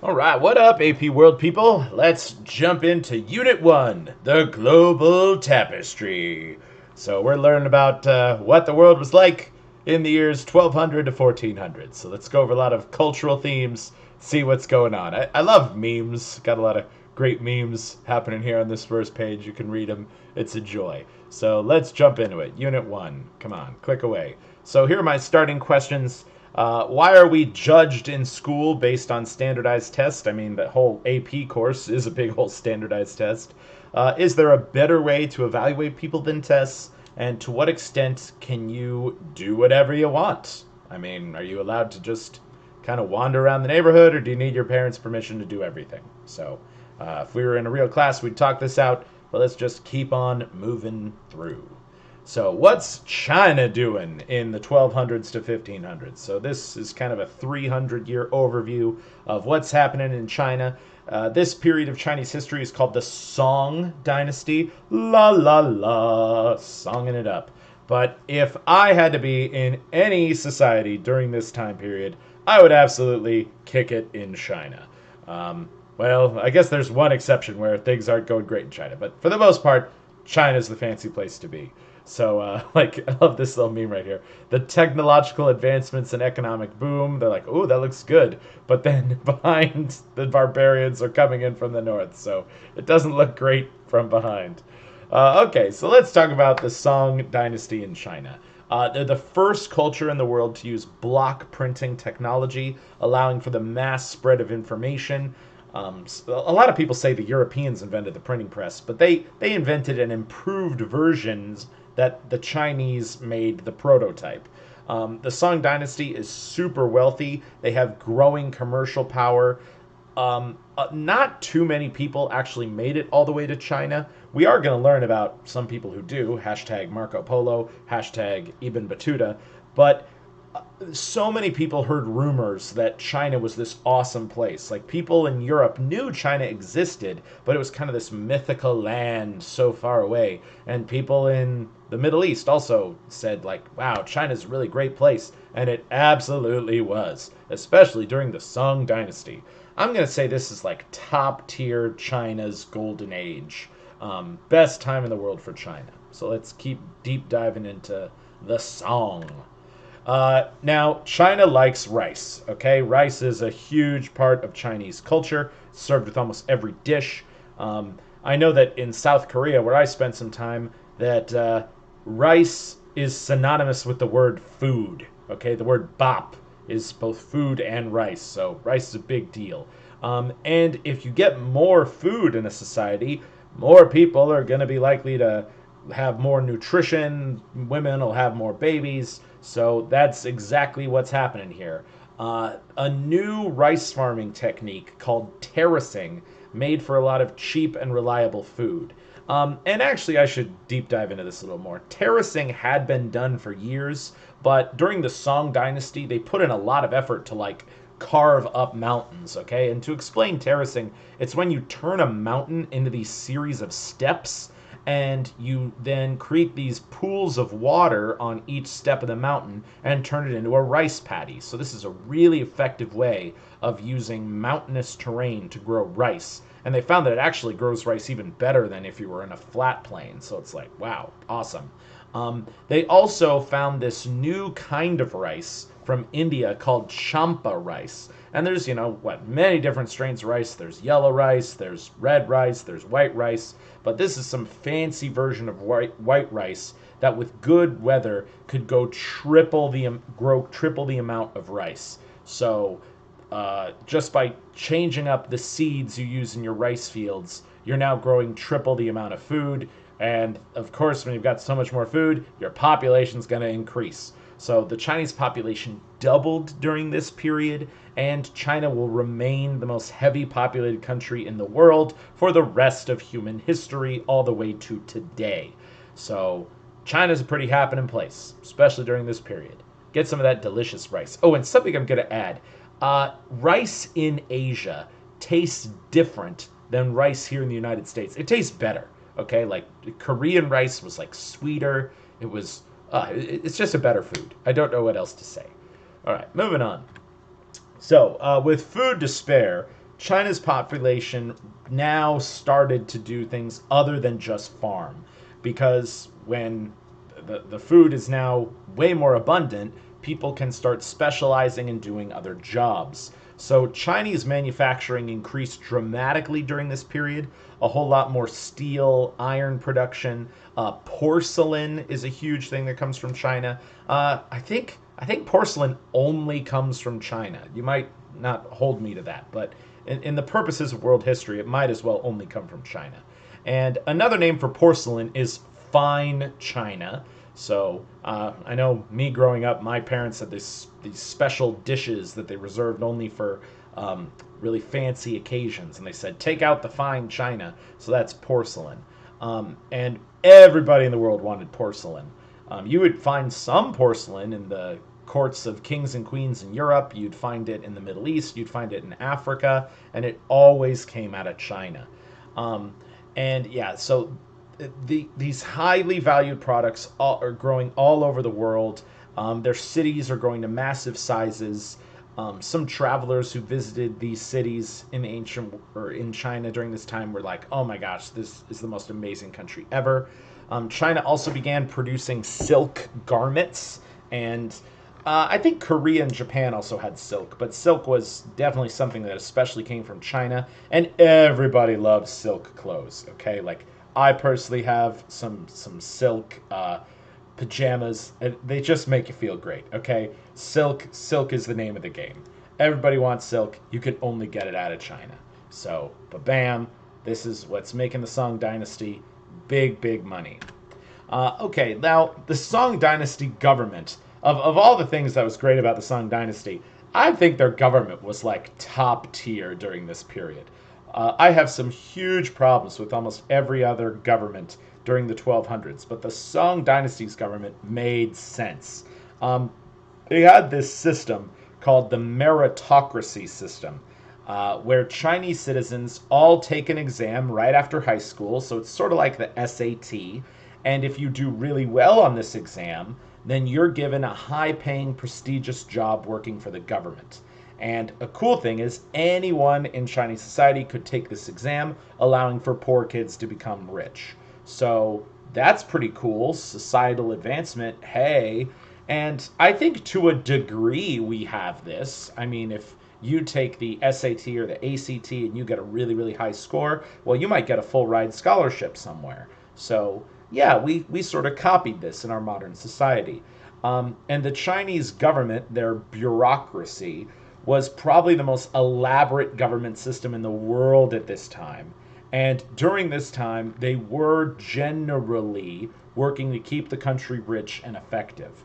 All right, what up, AP World people? Let's jump into Unit 1, the Global Tapestry. So, we're learning about what the world was like in the years 1200 to 1400. So, let's go over a lot of cultural themes, see what's going on. I love memes, got a lot of great memes happening here on this first page. You can read them, it's a joy. So, let's jump into it. Unit 1, come on, click away. So, here are my starting questions. Why are we judged in school based on standardized tests? I mean, the whole AP course is a big old standardized test. Is there a better way to evaluate people than tests? And to what extent can you do whatever you want? I mean, are you allowed to just kind of wander around the neighborhood, or do you need your parents' permission to do everything? So, if we were in a real class, we'd talk this out, but let's just keep on moving through. So, what's China doing in the 1200s to 1500s? So, this is kind of a 300-year overview of what's happening in China. This period of Chinese history is called the Song Dynasty. La la la, songing it up. But if I had to be in any society during this time period, I would absolutely kick it in China. Well, I guess there's one exception where things aren't going great in China, but for the most part, China's the fancy place to be. So, I love this little meme right here. The technological advancements and economic boom, they're like, oh, that looks good. But then behind, the barbarians are coming in from the north, so it doesn't look great from behind. Okay, so let's talk about the Song Dynasty in China. They're the first culture in the world to use block printing technology, allowing for the mass spread of information. A lot of people say the Europeans invented the printing press, but they invented an improved versions that the Chinese made the prototype. The Song Dynasty is super wealthy. They have growing commercial power. Not too many people actually made it all the way to China. We are going to learn about some people who do. Hashtag Marco Polo, hashtag Ibn Battuta. But so many people heard rumors that China was this awesome place. Like, people in Europe knew China existed, but it was kind of this mythical land so far away. And people in the Middle East also said, like, wow, China's a really great place. And it absolutely was, especially during the Song Dynasty. I'm going to say this is like top tier China's golden age. Best time in the world for China. So let's keep deep diving into the Song. Now, China likes rice, okay? Rice is a huge part of Chinese culture, served with almost every dish. I know that in South Korea, where I spent some time, that rice is synonymous with the word food, okay? The word bop is both food and rice, so rice is a big deal. And if you get more food in a society, more people are going to be likely to have more nutrition, women will have more babies, so that's exactly what's happening here. A new rice farming technique called terracing made for a lot of cheap and reliable food. And actually, I should deep dive into this a little more. Terracing had been done for years, but during the Song Dynasty, they put in a lot of effort to, like, carve up mountains, okay? And to explain terracing, it's when you turn a mountain into these series of steps, and you then create these pools of water on each step of the mountain and turn it into a rice paddy. So this is a really effective way of using mountainous terrain to grow rice. And they found that it actually grows rice even better than if you were in a flat plain. So it's like, wow, awesome. They also found this new kind of rice from India called champa rice. And there's, many different strains of rice. There's yellow rice, there's red rice, there's white rice. But this is some fancy version of white rice that with good weather could grow triple the amount of rice. So just by changing up the seeds you use in your rice fields, you're now growing triple the amount of food. And of course, when you've got so much more food, your population's going to increase. So the Chinese population doubled during this period, and China will remain the most heavy populated country in the world for the rest of human history, all the way to today. So China's a pretty happening place, especially during this period. Get some of that delicious rice. Oh, and something I'm going to add. Rice in Asia tastes different than rice here in the United States. It tastes better, okay? Like, Korean rice was, like, sweeter. It's just a better food. I don't know what else to say. All right, moving on. So, with food to spare, China's population now started to do things other than just farm, because when the food is now way more abundant, people can start specializing and doing other jobs. So Chinese manufacturing increased dramatically during this period. A whole lot more steel, iron production. Porcelain is a huge thing that comes from China. I think porcelain only comes from China. You might not hold me to that, but in the purposes of world history, it might as well only come from China. And another name for porcelain is fine china. So I know me growing up, my parents had these special dishes that they reserved only for really fancy occasions, and they said take out the fine china. So that's porcelain, and everybody in the world wanted porcelain. You would find some porcelain in the courts of kings and queens in Europe. You'd find it in the Middle East. You'd find it in Africa, and it always came out of China. Um, and yeah, so these highly valued products are growing all over the world. Their cities are growing to massive sizes. Some travelers who visited these cities in ancient or in China during this time were like, "Oh my gosh, this is the most amazing country ever." China also began producing silk garments, and I think Korea and Japan also had silk, but silk was definitely something that especially came from China, and everybody loves silk clothes. Okay, like I personally have some silk pajamas. And they just make you feel great. Okay, silk is the name of the game. Everybody wants silk. You can only get it out of China. So, but bam, this is what's making the Song Dynasty big money. Okay, now the Song Dynasty government. Of all the things that was great about the Song Dynasty, I think their government was like top tier during this period. I have some huge problems with almost every other government during the 1200s, but the Song Dynasty's government made sense. Um, they had this system called the meritocracy system, where Chinese citizens all take an exam right after high school, so it's sort of like the SAT. And if you do really well on this exam, then you're given a high paying, prestigious job working for the government. And a cool thing is, anyone in Chinese society could take this exam, allowing for poor kids to become rich. So that's pretty cool. Societal advancement, hey. And I think to a degree we have this. I mean, if you take the SAT or the ACT and you get a really high score, well, you might get a full ride scholarship somewhere. So yeah, we sort of copied this in our modern society. And the Chinese government, their bureaucracy, was probably the most elaborate government system in the world at this time. And during this time, they were generally working to keep the country rich and effective.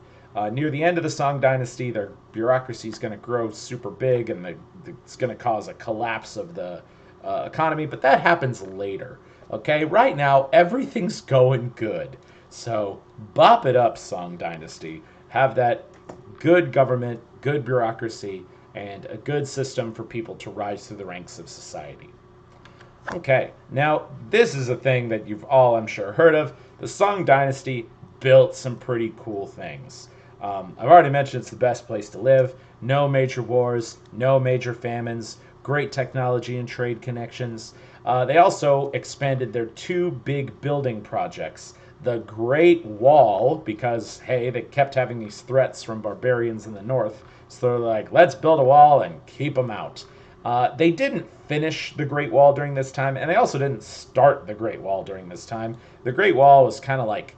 Near the end of the Song Dynasty, their bureaucracy is going to grow super big, and it's going to cause a collapse of the economy, but that happens later. Okay, right now, everything's going good. So, bop it up, Song Dynasty. Have that good government, good bureaucracy, and a good system for people to rise through the ranks of society. Okay, now this is a thing that you've all, I'm sure, heard of. The Song Dynasty built some pretty cool things. I've already mentioned it's the best place to live. No major wars, no major famines, great technology and trade connections. They also expanded their two big building projects. The Great Wall, because, hey, they kept having these threats from barbarians in the north. So they're like, let's build a wall and keep them out. They didn't finish the Great Wall during this time, and they also didn't start the Great Wall during this time. The Great Wall was kind of like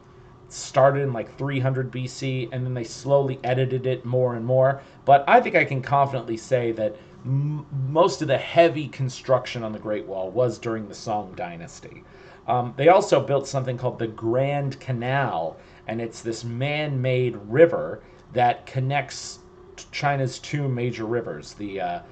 started in like 300 BC, and then they slowly edited it more and more. But I think I can confidently say that most of the heavy construction on the Great Wall was during the Song Dynasty. They also built something called the Grand Canal, and it's this man-made river that connects China's two major rivers. The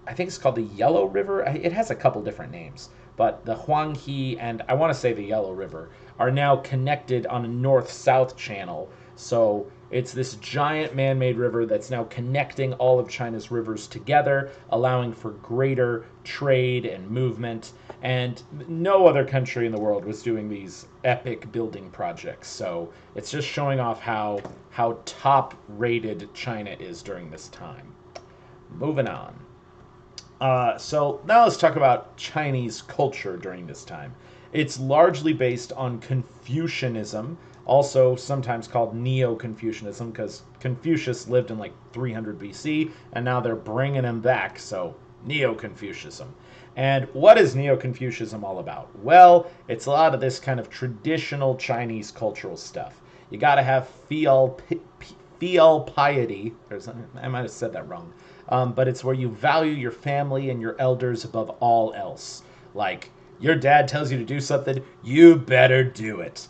I think it's called the Yellow River. It has a couple different names, but the Huanghe and I want to say the Yellow River are now connected on a north-south channel. So it's this giant man-made river that's now connecting all of China's rivers together, allowing for greater trade and movement. And no other country in the world was doing these epic building projects. So it's just showing off how top-rated China is during this time. Moving on. So now let's talk about Chinese culture during this time. It's largely based on Confucianism, also sometimes called Neo-Confucianism, because Confucius lived in like 300 BC, and now they're bringing him back, so Neo-Confucianism. And what is Neo-Confucianism all about? Well, it's a lot of this kind of traditional Chinese cultural stuff. You got to have filial piety. I might have said that wrong, but it's where you value your family and your elders above all else. Like your dad tells you to do something, you better do it.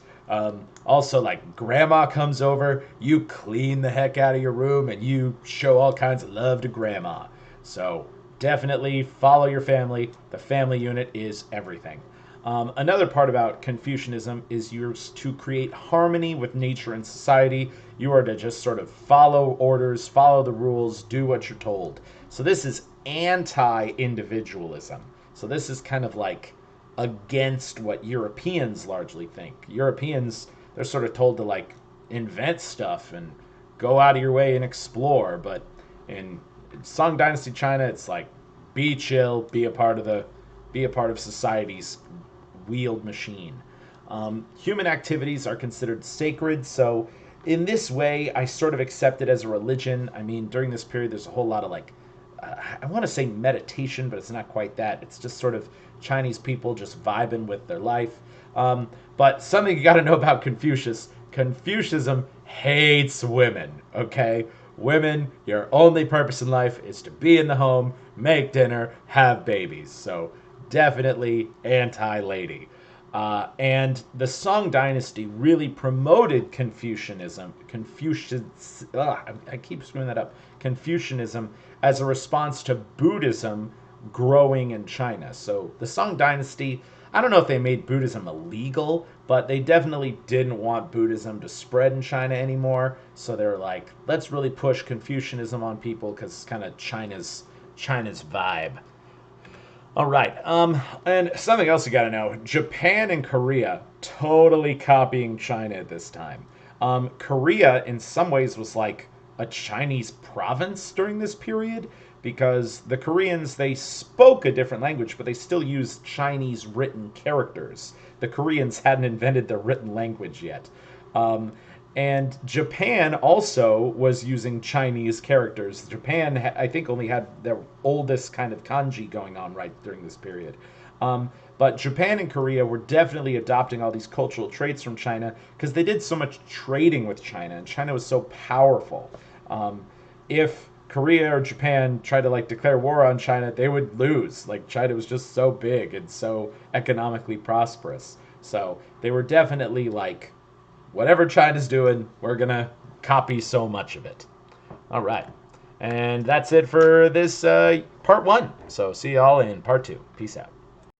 Also, like grandma comes over, you clean the heck out of your room and you show all kinds of love to grandma. So definitely follow your family. The family unit is everything. Another part about Confucianism is you're to create harmony with nature and society. You are to just sort of follow orders, follow the rules, do what you're told. So this is anti-individualism. So this is kind of like against what Europeans largely think. Europeans, they're sort of told to like invent stuff and go out of your way and explore. But in Song Dynasty China, it's like be chill, be a part of society's wheeled machine. Human activities are considered sacred, so in this way, I sort of accept it as a religion. I mean, during this period, there's a whole lot of like, I want to say meditation, but it's not quite that. It's just sort of Chinese people just vibing with their life. But something you got to know about Confucianism hates women, okay? Women, your only purpose in life is to be in the home, make dinner, have babies. So definitely anti-lady. And the Song Dynasty really promoted Confucianism. I keep screwing that up. Confucianism as a response to Buddhism growing in China. So the Song Dynasty, I don't know if they made Buddhism illegal, but they definitely didn't want Buddhism to spread in China anymore. So they were like, let's really push Confucianism on people because it's kind of China's vibe. All right. And something else you got to know: Japan and Korea totally copying China at this time. Korea, in some ways, was like a Chinese province during this period because the Koreans they spoke a different language, but they still used Chinese written characters. The Koreans hadn't invented their written language yet. Um, and Japan also was using Chinese characters. Japan, I think, only had their oldest kind of kanji going on right during this period. But Japan and Korea were definitely adopting all these cultural traits from China because they did so much trading with China, and China was so powerful. If Korea or Japan tried to like declare war on China, they would lose. Like China was just so big and so economically prosperous. So they were definitely like whatever China's doing, we're going to copy so much of it. All right. And that's it for this part one. So see y'all in part two. Peace out.